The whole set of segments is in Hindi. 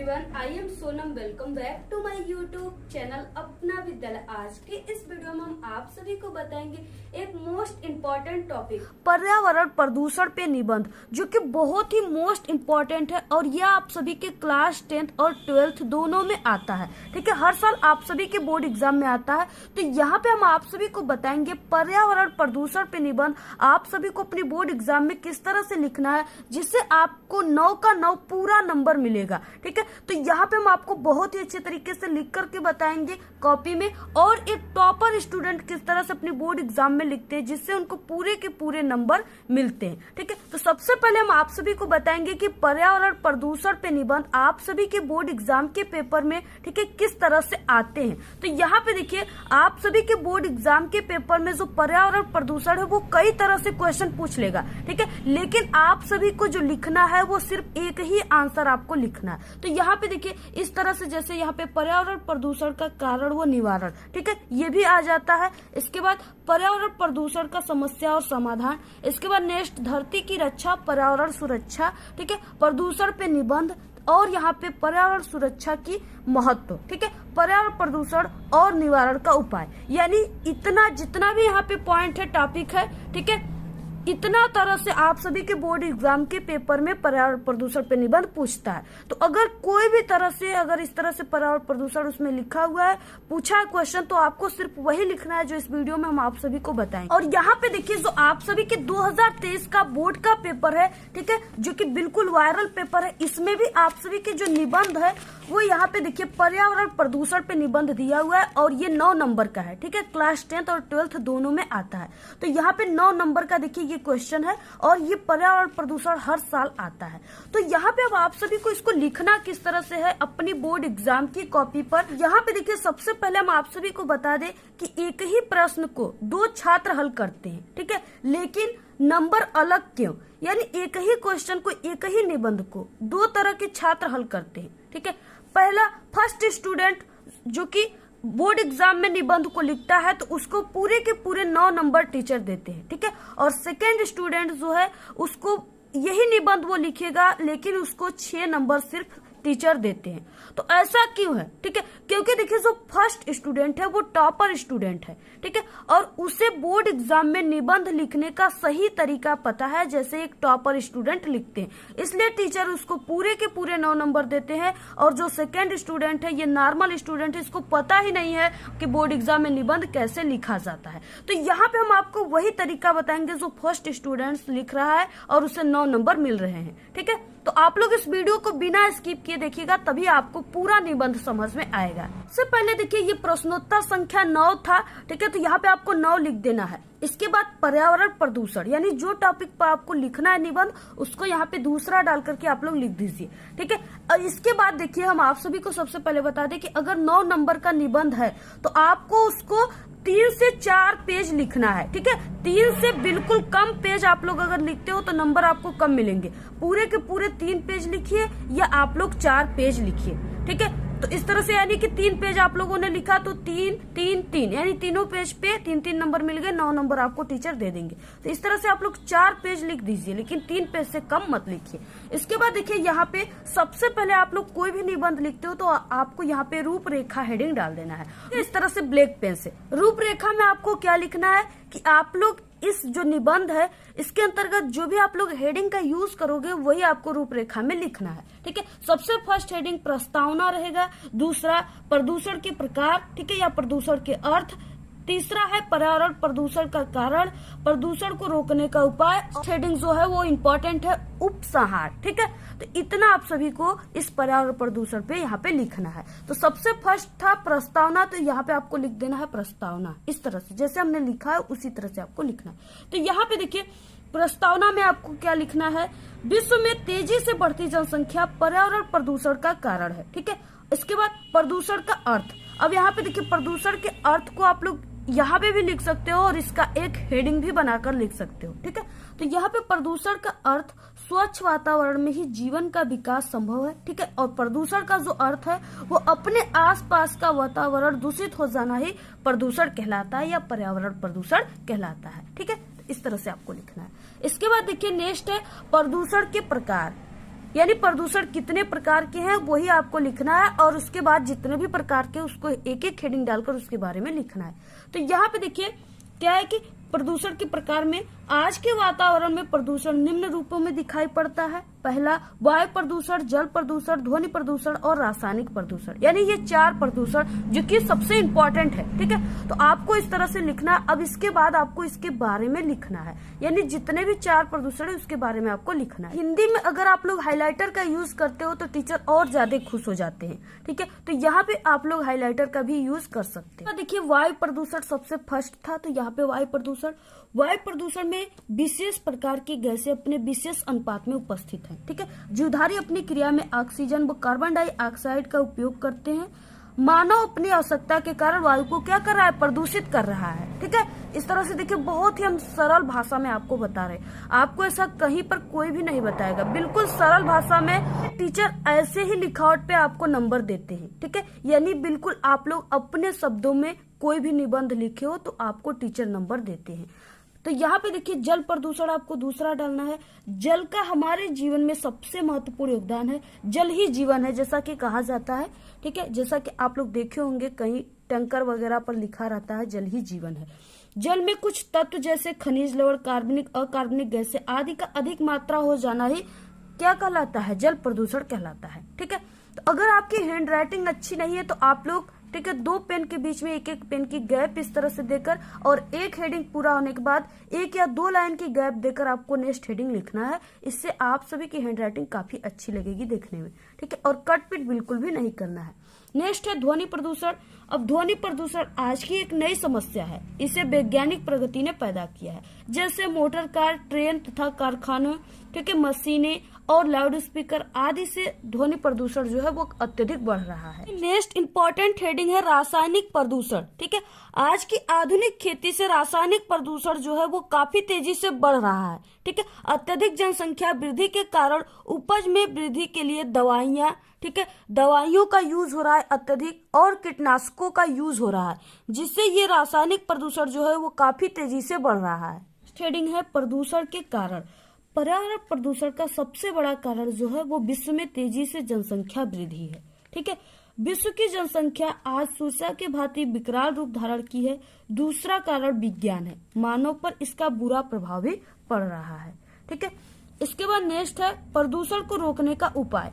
Everyone, I am Sonam. Welcome back to my YouTube channel Apna Vidyalaya. आज के इस वीडियो में हम आप सभी को बताएंगे एक मोस्ट इम्पोर्टेंट टॉपिक, पर्यावरण प्रदूषण पे निबंध, जो कि बहुत ही मोस्ट इम्पोर्टेंट है और यह आप सभी के क्लास 10th और 12th दोनों में आता है। ठीक है, हर साल आप सभी के बोर्ड एग्जाम में आता है। तो यहाँ पे हम आप सभी को बताएंगे पर्यावरण प्रदूषण पे निबंध आप सभी को अपनी बोर्ड एग्जाम में किस तरह से लिखना है, जिससे आपको 9 का 9 पूरा नंबर मिलेगा। ठीक है, तो यहाँ पे हम आपको बहुत ही अच्छे तरीके से लिख करके बताएंगे कॉपी में, और एक टॉपर स्टूडेंट किस तरह से अपने बोर्ड एग्जाम में लिखते हैं जिससे उनको पूरे के पूरे नंबर मिलते हैं। ठीक है, तो सबसे पहले हम आप सभी को बताएंगे कि पर्यावरण प्रदूषण पे निबंध आप सभी के बोर्ड एग्जाम के पेपर में, ठीक है, किस तरह से आते हैं। तो यहाँ पे देखिए, आप सभी के बोर्ड एग्जाम के पेपर में जो पर्यावरण प्रदूषण है वो कई तरह से क्वेश्चन पूछ लेगा। ठीक है, लेकिन आप सभी को जो लिखना है वो सिर्फ एक ही आंसर आपको लिखना है। तो यहाँ पे देखिए इस तरह से, जैसे यहाँ पे पर्यावरण प्रदूषण का कारण व निवारण, ठीक है, ये भी आ जाता है। इसके बाद पर्यावरण प्रदूषण का समस्या और समाधान, इसके बाद नेक्स्ट धरती की रक्षा, पर्यावरण सुरक्षा, ठीक है, प्रदूषण पे निबंध, और यहाँ पे पर्यावरण सुरक्षा की महत्व, ठीक है, पर्यावरण प्रदूषण और निवारण का उपाय। यानी इतना जितना भी यहाँ पे पॉइंट है, टॉपिक है, ठीक है, इतना तरह से आप सभी के बोर्ड एग्जाम के पेपर में पर्यावरण प्रदूषण पे निबंध पूछता है। तो अगर कोई भी तरह से, अगर इस तरह से पर्यावरण प्रदूषण उसमें लिखा हुआ है, पूछा है क्वेश्चन, तो आपको सिर्फ वही लिखना है जो इस वीडियो में हम आप सभी को बताएंगे। और यहाँ पे देखिए, जो आप सभी के 2023 का बोर्ड का पेपर है, ठीक है, जो कि बिल्कुल वायरल पेपर है, इसमें भी आप सभी के जो निबंध है वो यहाँ पे देखिए पर्यावरण प्रदूषण पे निबंध दिया हुआ है, और ये 9 नंबर का है। ठीक है, क्लास 10th और 12th दोनों में आता है। तो यहाँ पे 9 नंबर का देखिए ये क्वेश्चन है, और ये पर्यावरण प्रदूषण हर साल आता है। तो यहाँ पे अब आप सभी को इसको लिखना किस तरह से है अपनी बोर्ड एग्जाम की कॉपी पर। यहाँ पे देखिए, सबसे पहले हम आप सभी को बता दें कि एक ही प्रश्न को 2 छात्र हल करते हैं। ठीक है, लेकिन नंबर अलग क्यों? यानी एक ही क्वेश्चन को, एक ही निबंध को 2 तरह के छात्र हल करते हैं। ठीक है, पहला फर्स्ट स्टूडेंट जो कि बोर्ड एग्जाम में निबंध को लिखता है, तो उसको पूरे के पूरे 9 नंबर टीचर देते हैं। ठीक है, और सेकेंड स्टूडेंट जो है उसको यही निबंध वो लिखेगा, लेकिन उसको 6 नंबर सिर्फ टीचर देते हैं। तो ऐसा क्यों है? ठीक है, क्योंकि देखिए जो फर्स्ट स्टूडेंट है वो टॉपर स्टूडेंट है। ठीक है, और उसे बोर्ड एग्जाम में निबंध लिखने का सही तरीका पता है, जैसे एक टॉपर स्टूडेंट लिखते हैं, इसलिए टीचर उसको पूरे के पूरे 9 नंबर देते हैं। और जो सेकेंड स्टूडेंट है, ये नॉर्मल स्टूडेंट है, इसको पता ही नहीं है कि बोर्ड एग्जाम में निबंध कैसे लिखा जाता है। तो यहाँ पे हम आपको वही तरीका बताएंगे जो फर्स्ट स्टूडेंट लिख रहा है और उसे 9 नंबर मिल रहे हैं। ठीक है, तो आप लोग इस वीडियो को बिना स्किप किए देखिएगा, तभी आपको पूरा निबंध समझ में आएगा। सबसे पहले देखिए, ये प्रश्नोत्तर संख्या 9 था। ठीक है, तो यहाँ पे आपको 9 लिख देना है। इसके बाद पर्यावरण प्रदूषण, यानी जो टॉपिक पर आपको लिखना है निबंध, उसको यहाँ पे दूसरा डाल करके आप लोग लिख दीजिए। ठीक है, और इसके बाद देखिए, हम आप सभी को सबसे पहले बता दें कि अगर 9 नंबर का निबंध है तो आपको उसको 3 से 4 पेज लिखना है। ठीक है, 3 से बिल्कुल कम पेज आप लोग अगर लिखते हो तो नंबर आपको कम मिलेंगे। पूरे के पूरे 3 पेज लिखिए, या आप लोग 4 पेज लिखिए। ठीक है, तो इस तरह से, यानी कि 3 पेज आप लोगों ने लिखा तो 3 3 3, यानी तीनों पेज पे 3 नंबर मिल गए, 9 नंबर आपको टीचर दे देंगे। तो इस तरह से आप लोग 4 पेज लिख दीजिए, लेकिन 3 पेज से कम मत लिखिए। इसके बाद देखिए, यहाँ पे सबसे पहले आप लोग कोई भी निबंध लिखते हो तो आपको यहाँ पे रूपरेखा हेडिंग डाल देना है। इस तरह से ब्लैक पेन से रूपरेखा में आपको क्या लिखना है कि आप लोग इस जो निबंध है इसके अंतर्गत जो भी आप लोग हेडिंग का यूज करोगे वही आपको रूपरेखा में लिखना है। ठीक है, सबसे फर्स्ट हेडिंग प्रस्तावना रहेगा, दूसरा प्रदूषण के प्रकार, ठीक है, या प्रदूषण के अर्थ, तीसरा है पर्यावरण प्रदूषण का कारण, प्रदूषण को रोकने का उपाय। हेडिंग जो है वो इम्पोर्टेंट है, उपसंहार। ठीक है, तो इतना आप सभी को इस पर्यावरण प्रदूषण पे यहाँ पे लिखना है। तो सबसे फर्स्ट था प्रस्तावना, तो यहाँ पे आपको लिख देना है प्रस्तावना। इस तरह से जैसे हमने लिखा है उसी तरह से आपको लिखना है। तो यहाँ पे देखिए, प्रस्तावना में आपको क्या लिखना है? विश्व में तेजी से बढ़ती जनसंख्या पर्यावरण प्रदूषण का कारण है। ठीक है, इसके बाद प्रदूषण का अर्थ। अब यहाँ पे देखिए, प्रदूषण के अर्थ को आप लोग यहाँ पे भी लिख सकते हो और इसका एक हेडिंग भी बनाकर लिख सकते हो। ठीक है, तो यहाँ पे प्रदूषण का अर्थ, स्वच्छ वातावरण में ही जीवन का विकास संभव है। ठीक है, और प्रदूषण का जो अर्थ है वो अपने आसपास का वातावरण दूषित हो जाना ही प्रदूषण कहलाता है, या पर्यावरण प्रदूषण कहलाता है। ठीक है, इस तरह से आपको लिखना है। इसके बाद देखिए, नेक्स्ट है प्रदूषण के प्रकार। यानी प्रदूषण कितने प्रकार के हैं वही आपको लिखना है, और उसके बाद जितने भी प्रकार के उसको एक एक हेडिंग डालकर उसके बारे में लिखना है। तो यहाँ पे देखिए क्या है कि प्रदूषण के प्रकार में आज के वातावरण में प्रदूषण निम्न रूपों में दिखाई पड़ता है। पहला वायु प्रदूषण, जल प्रदूषण, ध्वनि प्रदूषण और रासायनिक प्रदूषण, यानी ये 4 प्रदूषण जो कि सबसे इम्पोर्टेंट है। ठीक है, तो आपको इस तरह से लिखना है। अब इसके बाद आपको इसके बारे में लिखना है, यानी जितने भी 4 प्रदूषण है उसके बारे में आपको लिखना है। हिंदी में अगर आप लोग हाईलाइटर का यूज करते हो तो टीचर और ज्यादा खुश हो जाते हैं। ठीक है, तो यहाँ पे आप लोग हाईलाइटर का भी यूज कर सकते हैं। देखिए वायु प्रदूषण सबसे फर्स्ट था, तो यहाँ पे वायु प्रदूषण में विशेष प्रकार की गैसें अपने विशेष अनुपात में उपस्थित हैं। ठीक है, जीवधारी अपनी क्रिया में ऑक्सीजन व कार्बन डाइऑक्साइड का उपयोग करते हैं। मानव अपनी आवश्यकता के कारण वायु को क्या कर रहा है, प्रदूषित कर रहा है। ठीक है, इस तरह से देखिए बहुत ही हम सरल भाषा में आपको बता रहे हैं। आपको ऐसा कहीं पर कोई भी नहीं बताएगा, बिल्कुल सरल भाषा में टीचर ऐसे ही लिखावट पे आपको नंबर देते हैं। ठीक है, यानी बिल्कुल आप लोग अपने शब्दों में कोई भी निबंध लिखे हो तो आपको टीचर नंबर देते हैं। तो यहाँ पे देखिए जल प्रदूषण आपको दूसरा डालना है। जल का हमारे जीवन में सबसे महत्वपूर्ण योगदान है। जल ही जीवन है जैसा कि कहा जाता है। ठीक है, जैसा कि आप लोग देखे होंगे कहीं टैंकर वगैरह पर लिखा रहता है जल ही जीवन है। जल में कुछ तत्व जैसे खनिज लवण, कार्बनिक, अकार्बनिक गैसें आदि का अधिक मात्रा हो जाना ही क्या कहलाता है, जल प्रदूषण कहलाता है। ठीक है, तो अगर आपकी हैंड राइटिंग अच्छी नहीं है तो आप लोग ठीक है 2 पेन के बीच में एक पेन की गैप इस तरह से देकर और एक हेडिंग पूरा होने के बाद 1 या 2 लाइन की गैप देकर आपको नेक्स्ट हेडिंग लिखना है। इससे आप सभी की हैंड राइटिंग काफी अच्छी लगेगी देखने में। ठीक है, और कट पिट बिल्कुल भी नहीं करना है। नेक्स्ट है ध्वनि प्रदूषण। अब ध्वनि प्रदूषण आज की एक नई समस्या है। इसे वैज्ञानिक प्रगति ने पैदा किया है, जैसे मोटर कार, ट्रेन तथा कारखानों, ठीक है, मशीनें और लाउड स्पीकर आदि से ध्वनि प्रदूषण जो है वो अत्यधिक बढ़ रहा है। नेक्स्ट इंपॉर्टेंट हेडिंग है रासायनिक प्रदूषण। ठीक है, आज की आधुनिक खेती से रासायनिक प्रदूषण जो है वो काफी तेजी से बढ़ रहा है। ठीक है, अत्यधिक जनसंख्या वृद्धि के कारण उपज में वृद्धि के लिए दवाइयाँ, ठीक है, दवाइयों का यूज हो रहा है अत्यधिक, और कीटनाशकों का यूज हो रहा है, जिससे ये रासायनिक प्रदूषण जो है वो काफी तेजी से बढ़ रहा है। हेडिंग है प्रदूषण के कारण। पर्यावरण प्रदूषण का सबसे बड़ा कारण जो है वो विश्व में तेजी से जनसंख्या वृद्धि है। ठीक है, विश्व की जनसंख्या आज सूचना के भांति विकराल रूप धारण की है। दूसरा कारण विज्ञान है, मानव पर इसका बुरा प्रभाव भी पड़ रहा है। ठीक है, इसके बाद नेक्स्ट है प्रदूषण को रोकने का उपाय।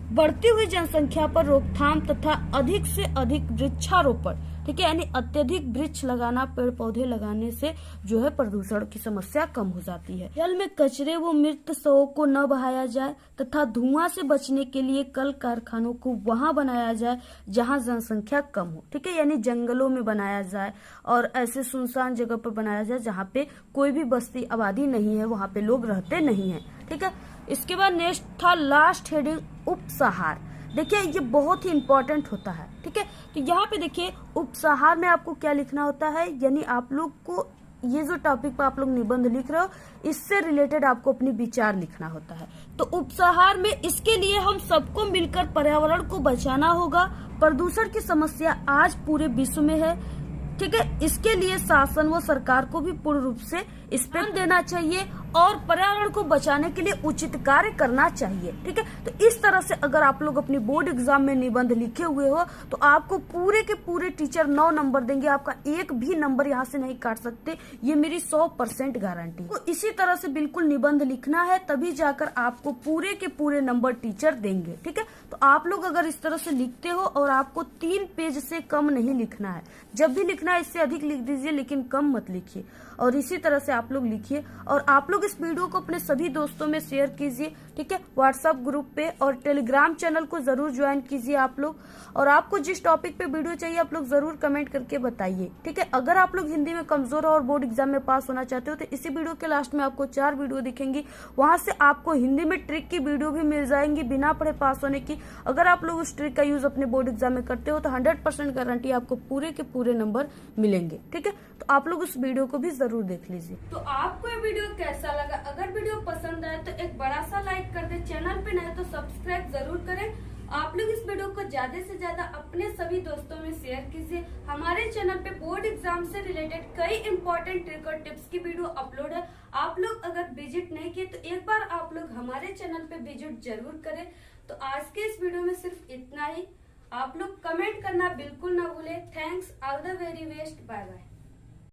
बढ़ती हुई जनसंख्या पर रोकथाम तथा अधिक से अधिक वृक्षारोपण। ठीक है, यानी अत्यधिक वृक्ष लगाना, पेड़ पौधे लगाने से जो है प्रदूषण की समस्या कम हो जाती है। जल में कचरे व मृत शवों को न बहाया जाए तथा धुआं से बचने के लिए कल कारखानों को वहां बनाया जाए जहां जनसंख्या कम हो। ठीक है, यानी जंगलों में बनाया जाए और ऐसे सुनसान जगह पर बनाया जाए जहाँ पे कोई भी बस्ती आबादी नहीं है, वहाँ पे लोग रहते नहीं है। ठीक है, इसके बाद नेक्स्ट था लास्ट हेडिंग उपसंहार। देखिए ये बहुत ही इंपॉर्टेंट होता है। ठीक है, तो यहाँ पे देखिए उपसंहार में आपको क्या लिखना होता है, यानी आप लोग को ये जो टॉपिक पर आप लोग निबंध लिख रहे हो इससे रिलेटेड आपको अपनी विचार लिखना होता है। तो उपसंहार में इसके लिए हम सबको मिलकर पर्यावरण को बचाना होगा। प्रदूषण की समस्या आज पूरे विश्व में है। ठीक है, इसके लिए शासन व सरकार को भी पूर्ण रूप से इस पे ध्यान देना चाहिए और पर्यावरण को बचाने के लिए उचित कार्य करना चाहिए। ठीक है, तो इस तरह से अगर आप लोग अपनी बोर्ड एग्जाम में निबंध लिखे हुए हो तो आपको पूरे के पूरे टीचर 9 नंबर देंगे। आपका एक भी नंबर यहाँ से नहीं काट सकते, ये मेरी 100% गारंटी है। तो इसी तरह से बिल्कुल निबंध लिखना है, तभी जाकर आपको पूरे के पूरे नंबर टीचर देंगे। ठीक है, तो आप लोग अगर इस तरह से लिखते हो और आपको 3 पेज से कम नहीं लिखना है, जब भी लिखना है इससे अधिक लिख दीजिए लेकिन कम मत लिखिए। और इसी तरह से आप लोग लिखिए और आप लोग इस वीडियो को अपने सभी दोस्तों में शेयर कीजिए। ठीक है, व्हाट्सएप ग्रुप पे और टेलीग्राम चैनल को जरूर ज्वाइन कीजिए आप लोग। और आपको जिस टॉपिक पे वीडियो चाहिए आप लोग जरूर कमेंट करके बताइए। ठीक है, अगर आप लोग हिंदी में कमजोर और बोर्ड एग्जाम में पास होना चाहते हो तो इसी वीडियो के लास्ट में आपको 4 वीडियो दिखेंगी, वहां से आपको हिंदी में ट्रिक की वीडियो भी मिल जाएंगी बिना पढ़े पास होने की। अगर आप लोग उस ट्रिक का यूज अपने बोर्ड एग्जाम में करते हो तो 100% गारंटी आपको पूरे के पूरे नंबर मिलेंगे। ठीक है, तो आप लोग उस वीडियो को भी जरूर देख लीजिए। तो आपको ये वीडियो कैसा लगा? अगर वीडियो पसंद आए तो एक बड़ा सा लाइक कर दे, चैनल पे नए तो सब्सक्राइब जरूर करें। आप लोग इस वीडियो को ज्यादा से ज्यादा अपने सभी दोस्तों में शेयर कीजिए। हमारे चैनल पे बोर्ड एग्जाम से रिलेटेड कई इंपॉर्टेंट ट्रिक और टिप्स की वीडियो अपलोड है। आप लोग अगर विजिट नहीं किए तो एक बार आप लोग हमारे चैनल पे विजिट जरूर करें। तो आज के इस वीडियो में सिर्फ इतना ही। आप लोग कमेंट करना बिल्कुल ना भूले। Thanks, all the very best, bye bye.